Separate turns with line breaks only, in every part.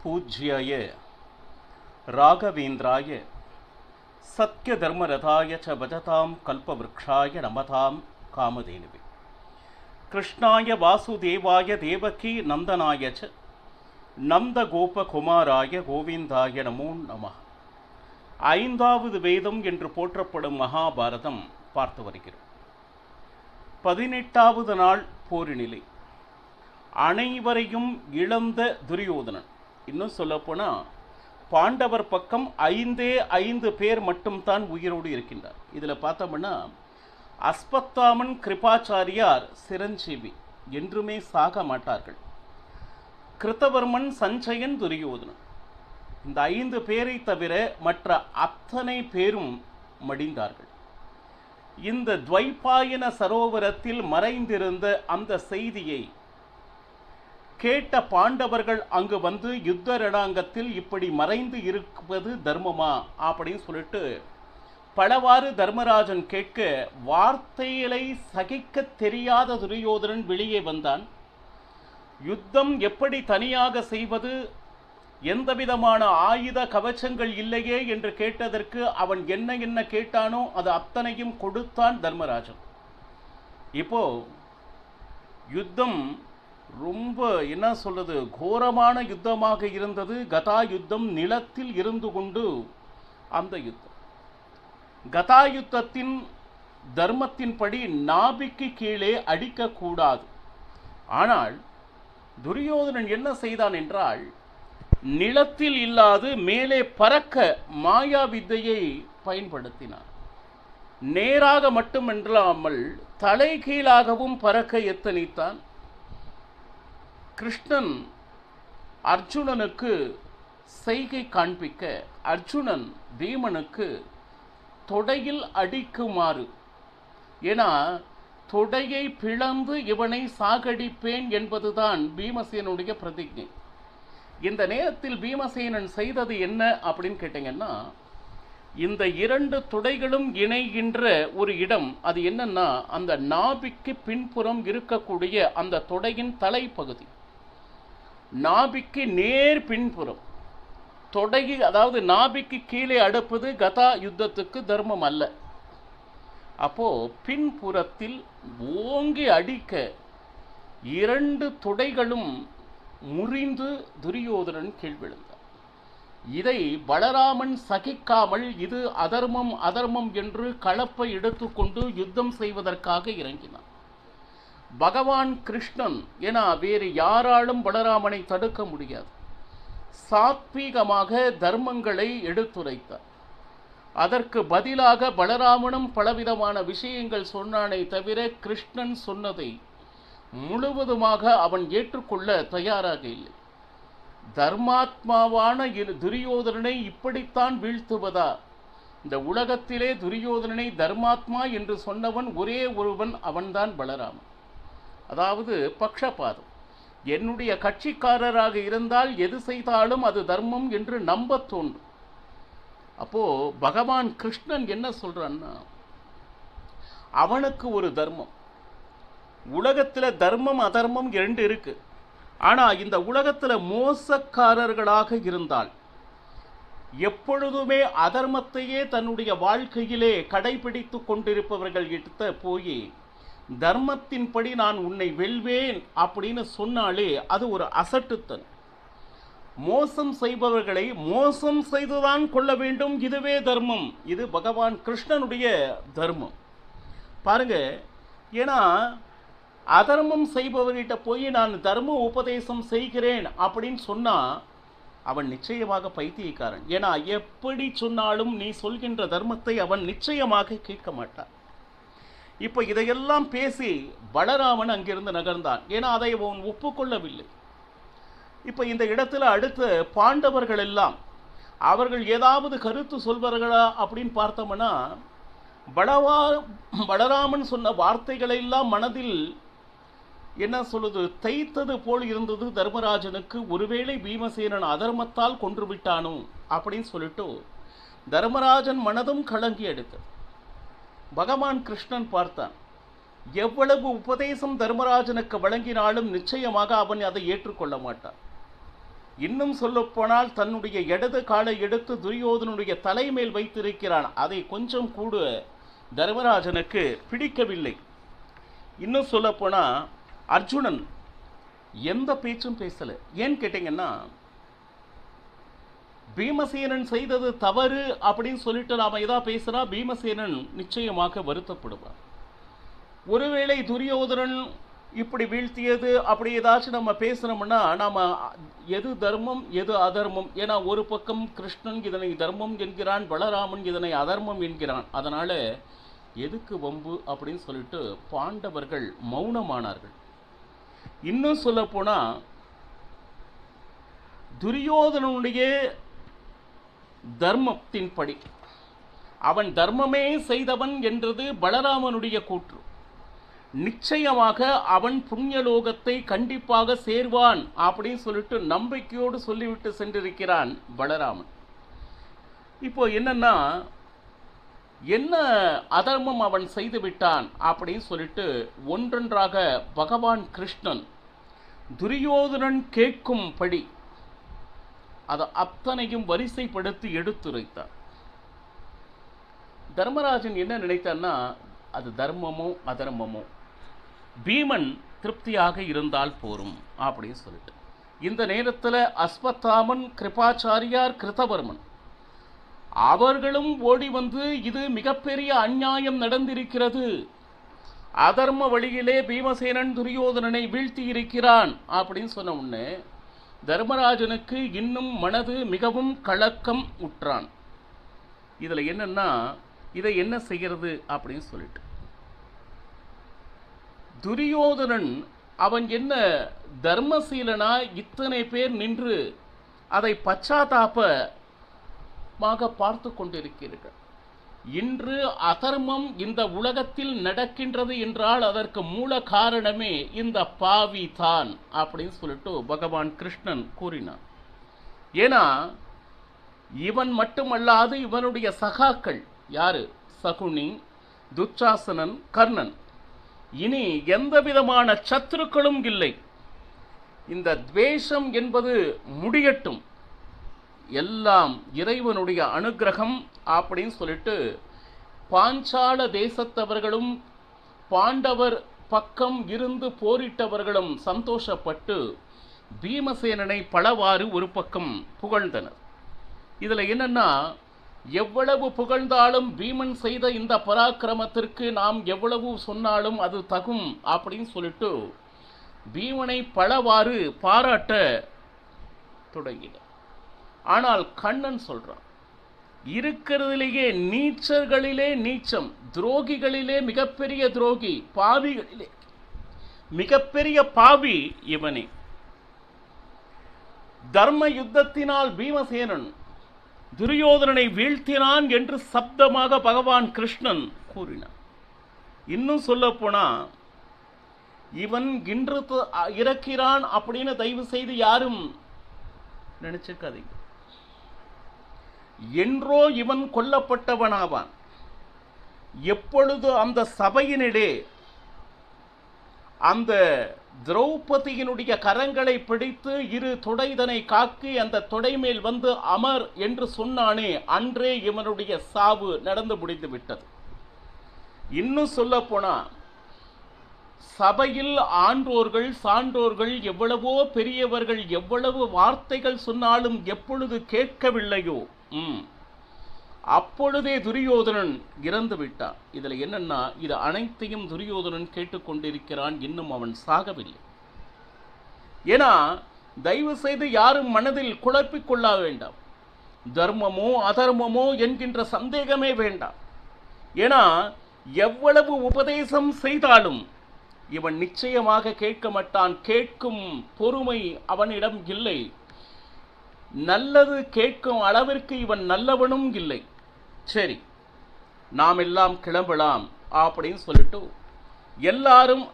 पूज्याय राघवेन्द्राय सत्यधर्मरथाय च भजतां कल्पवृक्षाय नमतां कामधेनुवे कृष्णाय वासुदेवाय देवकी नंदनाय च நந்தகோபகுமாராய கோவிந்தாய நமோ நமः. ஐந்தாவது வேதம் என்று போற்றப்படும் மகாபாரதம் பார்த்து வருகிறோம். 18வது நாள் போரினிலே அனைவரையும் இழந்த துரியோதனன், இன்னும் சொல்லப்போனால் பாண்டவர் பக்கம் 5 பேர் மட்டும்தான் உயிரோடு இருக்கின்றார். இதில் பார்த்தோம்னா அஸ்வத்தாமன் கிருபாச்சாரியார் சிரஞ்சீவி, என்றுமே சாக மாட்டார்கள். கிருத்தவர்மன், சஞ்சயன், துரியோதனன், இந்த 5 பேரை தவிர மற்ற அத்தனை பேரும் மடிந்தார்கள். இந்த துவைபாயன சரோவரத்தில் மறைந்திருந்த அந்த செய்தியை கேட்ட பாண்டவர்கள் அங்கு வந்து யுத்த ரணாங்கத்தில் இப்படி மறைந்து இருப்பது தர்மமா அப்படின்னு சொல்லிட்டு பலவாறு தர்மராஜன் கேட்க, வார்த்தைகளை சகிக்க தெரியாத துரியோதனன் வெளியே வந்தான். யுத்தம் எப்படி தனியாக செய்வது, எந்த விதமான ஆயுத கவச்சங்கள் இல்லையே என்று கேட்டதற்கு அவன் என்ன கேட்டானோ அது அத்தனையும் கொடுத்தான் தர்மராஜன். இப்போ யுத்தம் ரொம்ப என்ன சொல்றது, கோரமான யுத்தமாக இருந்தது. கதா யுத்தம், நிலத்தில் இருந்து கொண்டு அந்த யுத்தம். கதா யுத்தத்தின் தர்மத்தின்படி நாபிக்கு கீழே அடிக்கக்கூடாது. ஆனால் துரியோதனன் என்ன செய்தான் என்றால், நிலத்தில் இல்லாது மேலே பறக்க மாயா வித்தையை பயன்படுத்தினார். நேராக மட்டுமல்லாமல் தலைகீழாகவும் பறக்க எத்தனித்தான். கிருஷ்ணன் அர்ஜுனனுக்கு செய்கை காண்பிக்க, அர்ஜுனன் பீமனுக்கு தொடையில் அடிக்குமாறு, ஏன்னா தொடையை பிளந்து இவனை சாகடிப்பேன் என்பதுதான் பீமசேனுடைய பிரதிஜை. இந்த நேரத்தில் பீமசேனன் செய்தது என்ன அப்படின்னு கேட்டீங்கன்னா, இந்த 2 தொடைகளும் இணைகின்ற ஒரு இடம், அது என்னன்னா அந்த நாபிக்கு பின்புறம் இருக்கக்கூடிய அந்த தொடையின் தலைப்பகுதி, நாபிக்கு நேர் பின்புறம் தொடையை, அதாவது நாபிக்கு கீழே அடுப்பது கதா யுத்தத்துக்கு தர்மம் அல்ல. அப்போ பின்புறத்தில் ஓங்கி அடிக்க 2 தொடைகளும் முறிந்து துரியோதனன் கீழ் விழுந்தார். இதை பலராமன் சகிக்காமல் இது அதர்மம் என்று களப்பை எடுத்துக்கொண்டு யுத்தம் செய்வதற்காக இறங்கினார். பகவான் கிருஷ்ணன் என வேறு யாராலும் பலராமனை தடுக்க முடியாது. சாத்வீகமாக தர்மங்களை எடுத்துரைத்தார். அதற்கு பதிலாக பலராமனும் பலவிதமான விஷயங்கள் சொன்னானே தவிர கிருஷ்ணன் சொன்னதை முழுவதுமாக அவன் ஏற்றுக்கொள்ள தயாராக இல்லை. தர்மாத்மாவான துரியோதனனை இப்படித்தான் வீழ்த்துவதா? இந்த உலகத்திலே துரியோதனனை தர்மாத்மா என்று சொன்னவன் ஒரே ஒருவன், அவன்தான் பலராமன். அதாவது பக்ஷபாதம். என்னுடைய கட்சிக்காரராக இருந்தால் எது செய்தாலும் அது தர்மம் என்று நம்ப தோன்றும். அப்போ பகவான் கிருஷ்ணன் என்ன சொல்றான்னா, அவனுக்கு ஒரு தர்மம். உலகத்துல தர்மம் அதர்மம் 2 இருக்கு. ஆனா இந்த உலகத்துல மோசக்காரர்களாக இருந்தால், எப்பொழுதுமே அதர்மத்தையே தன்னுடைய வாழ்க்கையிலே கடைபிடித்து கொண்டிருப்பவர்கள் கிட்ட போய் தர்மத்தின்படி நான் உன்னை வெல்வேன் அப்படின்னு சொன்னாலே அது ஒரு அசட்டுத்தன். மோசம் செய்பவர்களை மோசம் செய்துதான் கொள்ள வேண்டும், இதுவே தர்மம். இது பகவான் கிருஷ்ணனுடைய தர்மம். பாருங்க, ஏன்னா அதர்மம் செய்பவர்கிட்ட போய் நான் தர்ம உபதேசம் செய்கிறேன் அப்படின்னு சொன்னா அவன் நிச்சயமாக பைத்தியக்காரன். ஏன்னா எப்படி சொன்னாலும் நீ சொல்கின்ற தர்மத்தை அவன் நிச்சயமாக கேட்க மாட்டான். இப்போ இதையெல்லாம் பேசி பலராமன் அங்கிருந்து நகர்ந்தான். ஏன்னா அதை அவன் ஒப்புக்கொள்ளவில்லை. இப்போ இந்த இடத்துல அடுத்து பாண்டவர்கள் எல்லாம் அவர்கள் ஏதாவது கருத்து சொல்வார்களா அப்படின்னு பார்த்தோம்னா, பலராமன் சொன்ன வார்த்தைகளை எல்லாம் மனதில் என்ன சொல்லுது, தைத்தது போல் இருந்தது தர்மராஜனுக்கு. ஒருவேளை பீமசேனன் அதர்மத்தால் கொன்று விட்டானோ அப்படின்னு சொல்லிட்டு தர்மராஜன் மனதும் கலங்கி எடுத்தது. பகவான் கிருஷ்ணன் பார்த்தான், எவ்வளவு உபதேசம் தர்மராஜனுக்கு வழங்கினாலும் நிச்சயமாக அவன் அதை ஏற்றுக்கொள்ள மாட்டான். இன்னும் சொல்லப்போனால் தன்னுடைய இடது காலை எடுத்து துரியோதனுடைய தலைமேல் வைத்திருக்கிறான். அதை கொஞ்சம் கூட தர்மராஜனுக்கு பிடிக்கவில்லை. இன்னும் சொல்லப்போனா அர்ஜுனன் எந்த பேச்சும் பேசல. ஏன்னு கேட்டீங்கன்னா, பீமசேனன் செய்தது தவறு அப்படின்னு சொல்லிட்டு நாம ஏதாவது பேசுறா, பீமசேனன் நிச்சயமாக வருத்தப்படுவார். ஒருவேளை துரியோதனன் இப்படி வீழ்த்தியது அப்படி ஏதாச்சும் நம்ம பேசுறோம்னா, நாம எது தர்மம் எது அதர்மம், ஏன்னா ஒரு பக்கம் கிருஷ்ணன் இதனை தர்மம் என்கிறான், பலராமன் இதனை அதர்மம் என்கிறான். அதனால எதுக்கு வம்பு அப்படின்னு சொல்லிட்டு பாண்டவர்கள் மௌனமானார்கள். இன்னும் சொல்ல போனா, துரியோதனனுடைய தர்மத்தின்படி அவன் தர்மமே செய்தவன் என்றது பலராமனுடைய கூற்று. நிச்சயமாக அவன் புண்ணியலோகத்தை கண்டிப்பாக சேர்வான் அப்படின்னு சொல்லிட்டு நம்பிக்கையோடு சொல்லிவிட்டு சென்றிருக்கிறான் பலராமன். இப்போ என்னன்னா, என்ன அதர்மம் அவன் செய்து விட்டான் அப்படின்னு சொல்லிட்டு ஒன்றொன்றாக பகவான் கிருஷ்ணன் துரியோதனன் கேட்கும்படி அதை அத்தனையும் வரிசைப்படுத்தி எடுத்துரைத்தார். தர்மராஜன் என்ன நினைத்தான்னா, அது தர்மமோ அதர்மமோ, பீமன் திருப்தியாக இருந்தால் போரும் அப்படின்னு சொல்லிட்டு, இந்த நேரத்தில் அஸ்வத்தாமன், கிருபாச்சாரியார், கிருதவர்மன் அவர்களும் ஓடி வந்து இது மிகப்பெரிய அநியாயம் நடந்திருக்கிறது, அதர்ம வழியிலே பீமசேனன் துரியோதனனை வீழ்த்தி இருக்கிறான் அப்படின்னு சொன்ன உடனே தர்மராஜனுக்கு இன்னும் மனது மிகவும் கலக்கம் உற்றான். இதுல என்னன்னா, இதை என்ன செய்கிறது அப்படின்னு சொல்லிட்டு, துரியோதனன் அவன் என்ன தர்மசீலனா, இத்தனை பேர் நின்று அதை பச்சாத்தாபமாக பார்த்து கொண்டிருக்கிறீர்கள். இன்று அதர்மம் இந்த உலகத்தில் நடக்கின்றது என்றால் அதற்கு மூல காரணமே இந்த பாவி தான் அப்படின்னு சொல்லிட்டு பகவான் கிருஷ்ணன் கூறினான். ஏன்னா இவன் மட்டுமல்லாது இவனுடைய சகாக்கள் யாரு, சகுனி, துச்சாசனன், கர்ணன், இனி எந்த விதமான சத்துருக்களும் இல்லை. இந்த துவேஷம் என்பது முடியட்டும், எல்லாம் இறைவனுடைய அனுகிரகம் அப்படின்னு சொல்லிட்டு பாஞ்சால தேசத்தவர்களும் பாண்டவர் பக்கம் இருந்து போரிட்டவர்களும் சந்தோஷப்பட்டு பீமசேனனை பலவாறு ஒரு பக்கம் புகழ்ந்தனர். இதுல என்னன்னா, எவ்வளவு புகழ்ந்தாலும் பீமன் செய்த இந்த பராக்கிரமத்திற்கு நாம் எவ்வளவு சொன்னாலும் அது தகும் அப்படின்னு சொல்லிட்டு பீமனை பலவாறு பாராட்ட தொடங்கினார். ஆனால் கண்ணன் சொல்றான், இருக்கிறதிலேயே நீச்சர்களிலே நீச்சம், துரோகிகளிலே மிகப்பெரிய துரோகி, பாவிகளிலே மிகப்பெரிய பாவி இவனே. தர்ம யுத்தத்தினால் பீமசேனன் துரியோதனனை வீழ்த்தினான் என்று சப்தமாக பகவான் கிருஷ்ணன் கூறினான். இன்னும் சொல்ல போனா, இவன் இன்று இறக்கிறான் அப்படின்னு தயவு செய்து யாரும் நினைச்சுக்காதீங்க. என்றோ இவன் கொல்லப்பட்டவனாவான். எப்பொழுது அந்த சபையினிலே அந்த திரௌபதியினுடைய கரங்களை பிடித்து இரு தொடைதனை காக்கி அந்த தொடை மேல் வந்து அமர் என்று சொன்னானே, அன்றே இவனுடைய சாவு நடந்து முடிந்து விட்டது. இன்னும் சொல்ல போனா, சபையில் ஆன்றோர்கள் சான்றோர்கள் எவ்வளவோ பெரியவர்கள் எவ்வளவு வார்த்தைகள் சொன்னாலும் எப்பொழுது கேட்கவில்லையோ அப்பொழுதே துரியோதனன் இறந்து விட்டான். இதுல என்னன்னா, இது அனைத்தையும் துரியோதனன் கேட்டுக்கொண்டிருக்கிறான், இன்னும் அவன் சாகவில்லை. ஏன்னா தயவு செய்து யாரும் மனதில் குழப்பிக் கொள்ள வேண்டாம், தர்மமோ அதர்மமோ என்கின்ற சந்தேகமே வேண்டாம். ஏன்னா எவ்வளவு உபதேசம் செய்தாலும் இவன் நிச்சயமாக கேட்க மாட்டான். கேட்கும் பொறுமை அவனிடம் இல்லை. நல்லது கேட்கும் அளவிற்கு இவன் நல்லவனும் இல்லை. சரி, நாம் எல்லாம் கிளம்பலாம் அப்படின்னு சொல்லிட்டு எல்லாரும்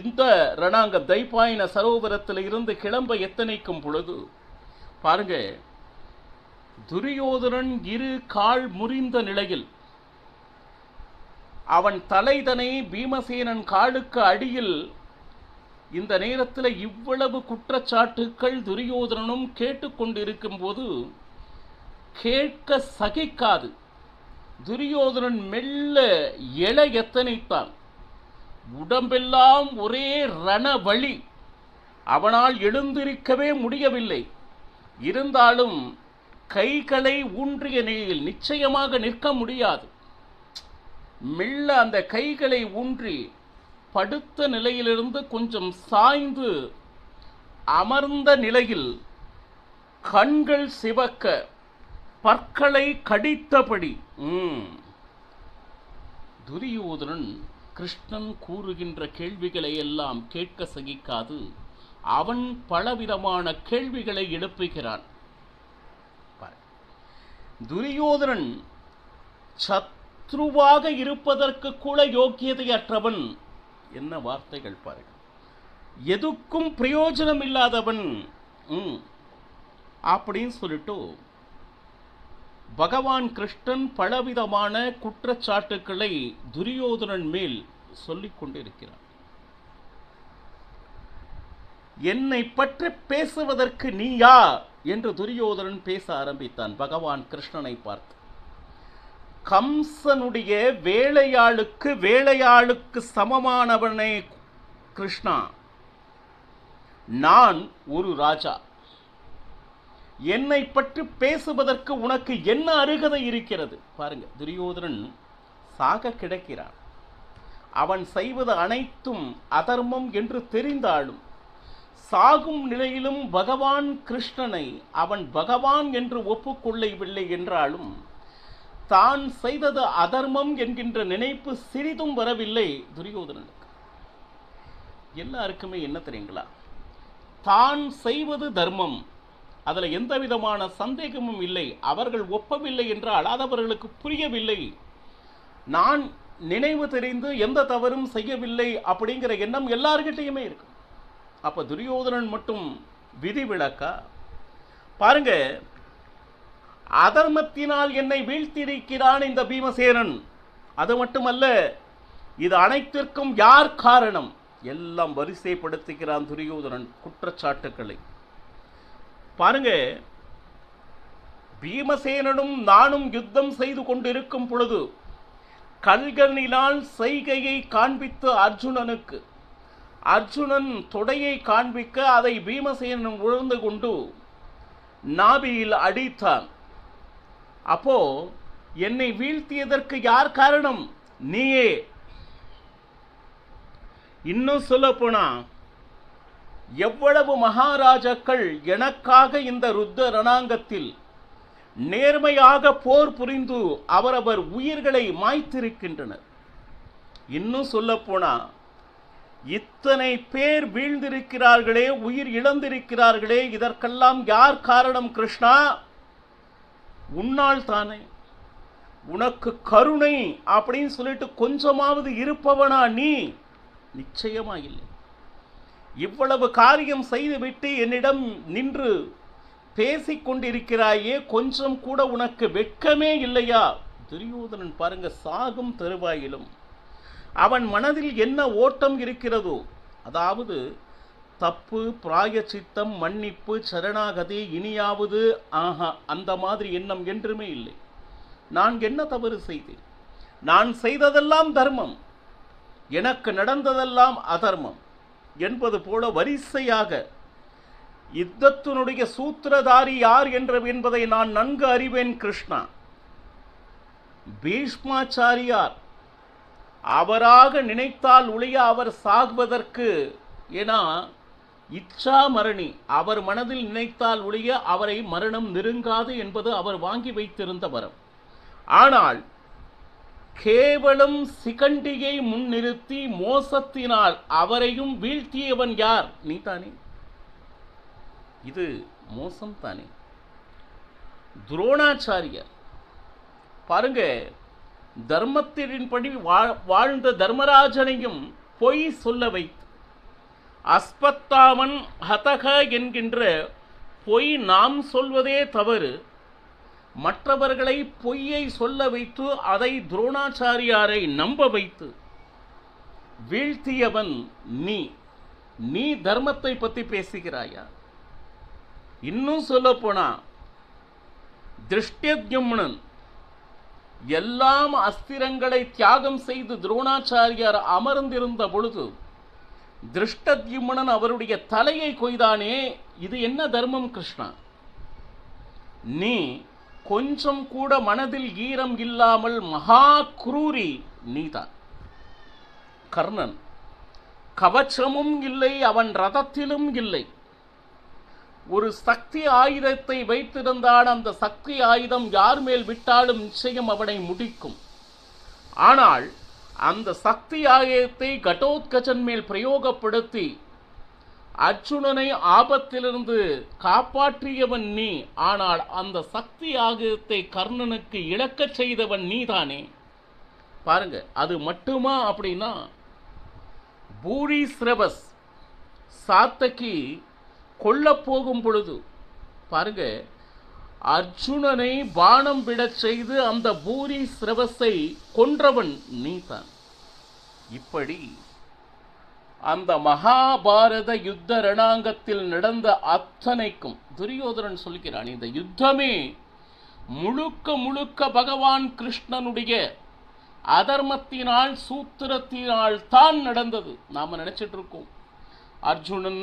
இந்த ரணாங்க தைபாயன சரோவரத்தில் இருந்து கிளம்ப எத்தனைக்கும் பொழுது பாருங்க, துரியோதனன் இரு கால் முறிந்த நிலையில் அவன் தலைதனை பீமசேனன் காலுக்கு அடியில் இந்த நேரத்தில் இவ்வளவு குற்றச்சாட்டுக்கள் துரியோதனனும் கேட்டுக்கொண்டிருக்கும் போது கேட்க சகிக்காது துரியோதனன் மெல்ல எழ எத்தனைத்தான். உடம்பெல்லாம் ஒரே ரணவழி. அவனால் எழுந்திருக்கவே முடியவில்லை. இருந்தாலும் கைகளை ஊன்றிய நிலையில் நிச்சயமாக நிற்க முடியாது. மெல்ல அந்த கைகளை ஊன்றி படுத்த நிலையிலிருந்து கொஞ்சம் சாய்ந்து அமர்ந்த நிலையில் கண்கள் சிவக்க பற்களை கடித்தபடி துரியோதனன் கிருஷ்ணன் கூறுகின்ற கேள்விகளை எல்லாம் கேட்க சகிக்காது அவன் பலவிதமான கேள்விகளை எழுப்புகிறான். துரியோதனன் சத்ருவாக இருப்பதற்கு கூட யோக்கியதையற்றவன். என்ன வார்த்தைகள் பாருங்கள். எதுக்கும் பிரயோஜனம் இல்லாதவன் அப்படின்னு சொல்லிட்டு பகவான் கிருஷ்ணன் பலவிதமான குற்றச்சாட்டுக்களை துரியோதனன் மேல் சொல்லிக் கொண்டிருக்கிறார். என்னை பற்றி பேசுவதற்கு நீ யார் என்று துரியோதனன் பேச ஆரம்பித்தான் பகவான் கிருஷ்ணனை பார்த்து. கம்சனுடைய வேலையாளுக்கு சமமானவனே கிருஷ்ணா, நான் ஒரு ராஜா. என்னை பற்றி பேசுவதற்கு உனக்கு என்ன அருகதை இருக்கிறது? பாருங்க, துரியோதனன் சாக கிடக்கிறான். அவன் செய்வது அனைத்தும் அதர்மம் என்று தெரிந்தாலும் சாகும் நிலையிலும் பகவான் கிருஷ்ணனை அவன் பகவான் என்று ஒப்புக்கொள்ளவில்லை என்றாலும் தான் செய்தது அதர்மம் என்கின்ற நினைப்பு சிறிதும் வரவில்லை துரியோதனனுக்கு. எல்லாருக்குமே என்ன தெரியுங்களா, தான் செய்வது தர்மம், அதில் எந்த விதமான சந்தேகமும் இல்லை. அவர்கள் ஒப்பவில்லை என்றால் அவர்களுக்கு புரியவில்லை. நான் நினைவு தெரிந்து எந்த தவறும் செய்யவில்லை அப்படிங்கிற எண்ணம் எல்லார்கிட்டையுமே இருக்கு. அப்ப துரியோதனன் மட்டும் விதிவிலக்கா? பாருங்க, அதர்மத்தினால் என்னை வீழ்த்தியிருக்கிறான் இந்த பீமசேனன். அது மட்டுமல்ல, இது அனைத்திற்கும் யார் காரணம்? எல்லாம் வரிசைப்படுத்துகிறான் துரியோதனன் குற்றச்சாட்டுக்களை. பாருங்க, பீமசேனனும் நானும் யுத்தம் செய்து கொண்டிருக்கும் பொழுது கல்களினால் செய்கையை காண்பித்து அர்ஜுனன் தொடையை காண்பிக்க அதை பீமசேனன் உணர்ந்து கொண்டு நாபியில் அடித்தான். அப்போ என்னை வீழ்த்தியதற்கு யார் காரணம்? நீயே. இன்னும் சொல்ல போனா, எவ்வளவு மகாராஜாக்கள் எனக்காக இந்த ருத்த ரணாங்கத்தில் நேர்மையாக போர் புரிந்து அவரவர் உயிர்களை மாய்த்திருக்கின்றனர். இன்னும் சொல்ல போனா, இத்தனை பேர் வீழ்ந்திருக்கிறார்களே, உயிர் இழந்திருக்கிறார்களே, இதற்கெல்லாம் யார் காரணம் கிருஷ்ணா? உன்னால் தானே. உனக்கு கருணை அப்படின்னு சொல்லிட்டு கொஞ்சமாவது இருப்பவனா நீ? நிச்சயமா இல்லை. இவ்வளவு காரியம் செய்துவிட்டு என்னிடம் நின்று பேசிக்கொண்டிருக்கிறாயே, கொஞ்சம் கூட உனக்கு வெட்கமே இல்லையா? துரியோதனன் பாருங்க, சாகும் தருவாயிலும் அவன் மனதில் என்ன ஓட்டம் இருக்கிறதோ, அதாவது தப்பு, பிராயச்சித்தம், மன்னிப்பு, சரணாகதி, இனியாவது அந்த மாதிரி எண்ணம் என்றுமே இல்லை. நான் என்ன தவறு செய்தேன்? நான் செய்ததெல்லாம் தர்மம், எனக்கு நடந்ததெல்லாம் அதர்மம் என்பது போல வரிசையாக யுத்தத்தினுடைய சூத்திரதாரி யார் என்பதை நான் நன்கு அறிவேன் கிருஷ்ணா. பீஷ்மாச்சாரியார் அவராக நினைத்தால் ஒழிய அவர் சாகுவதற்கு, ஏன்னா இச்சா மரணி, அவர் மனதில் நினைத்தால் ஒழிய அவரை மரணம் நெருங்காது என்பது அவர் வாங்கி வைத்திருந்த வரம். ஆனால் கேவலம் சிகண்டியை முன்னிறுத்தி மோசத்தினால் அவரையும் வீழ்த்தியவன் யார்? நீதானே. இது மோசம் தானே. துரோணாச்சாரியர் பாருங்க, தர்மத்தின்படி வாழ்ந்த தர்மராஜனையும் பொய் சொல்ல வைத்து, அஸ்பத்தாமன் ஹதக என்கின்ற பொய் நாம் சொல்வதே தவறு, மற்றவர்களை பொய்யை சொல்ல வைத்து அதை துரோணாச்சாரியாரை நம்ப வைத்து வீழ்த்தியவன் நீ. நீ தர்மத்தை பத்தி பேசுகிறாயா? இன்னும் சொல்ல போனா திருஷ்டத்யும்னன் எல்லாம் அஸ்திரங்களை தியாகம் செய்து துரோணாச்சாரியார் அமர்ந்திருந்த பொழுது திருஷ்டத்யும்னன் அவருடைய தலையை கொய்தானே, இது என்ன தர்மம் கிருஷ்ணா? நீ கொஞ்சம் கூட மனதில் ஈரம் இல்லாமல் மகா குரூரி நீதான். கர்ணன் கவச்சமும் இல்லை, அவன் ரதத்திலும் இல்லை. ஒரு சக்தி ஆயுதத்தை வைத்திருந்தான். அந்த சக்தி ஆயுதம் யார் மேல் விட்டாலும் நிச்சயம் அவனை முடிக்கும். ஆனால் அந்த சக்தி ஆயுதத்தை கடோத்கஜன் மேல் பிரயோகப்படுத்தி அர்ஜுனனை ஆபத்திலிருந்து காப்பாற்றியவன் நீ. ஆனால் அந்த சக்தி ஆயுதத்தை கர்ணனுக்கு இழக்கச் செய்தவன் நீதானே. பாருங்க, அது மட்டுமா அப்படின்னா பூரி ஸ்ரவஸ் சாத்தகி கொல்ல போகும் பொழுது பாருங்க, அர்ஜுனனை பானம் விடச் செய்து அந்த பூரி ஸ்ரவஸை கொன்றவன் நீதான். இப்படி அந்த மகாபாரத யுத்த ரணாங்கத்தில் நடந்த அத்தனைக்கும் துரியோதனன் சொல்கிறான், இந்த யுத்தமே முழுக்க முழுக்க பகவான் கிருஷ்ணனுடைய அதர்மத்தினால் சூத்திரத்தினால் தான் நடந்தது. நாம நினைச்சிட்டு இருக்கோம் அர்ஜுனன்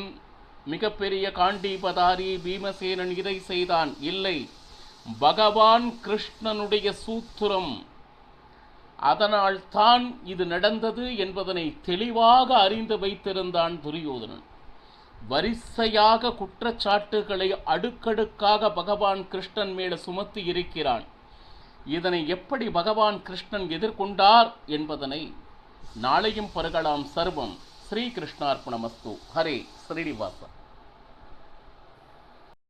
மிகப்பெரிய காண்டீபதாரி, பீமசேனன் இதை செய்தான். இல்லை, பகவான் கிருஷ்ணனுடைய சூத்திரம். அதனால் தான் இது நடந்தது என்பதனை தெளிவாக அறிந்து வைத்திருந்தான் துரியோதனன். வரிசையாக குற்றச்சாட்டுகளை அடுக்கடுக்காக பகவான் கிருஷ்ணன் மேல சுமத்தி இருக்கிறான். இதனை எப்படி பகவான் கிருஷ்ணன் எதிர்கொண்டார் என்பதனை நாளையும் பருகலாம். சர்வம் ஸ்ரீ கிருஷ்ணார்ப்பணமஸ்து. ஹரே ஸ்ரீனிவாச.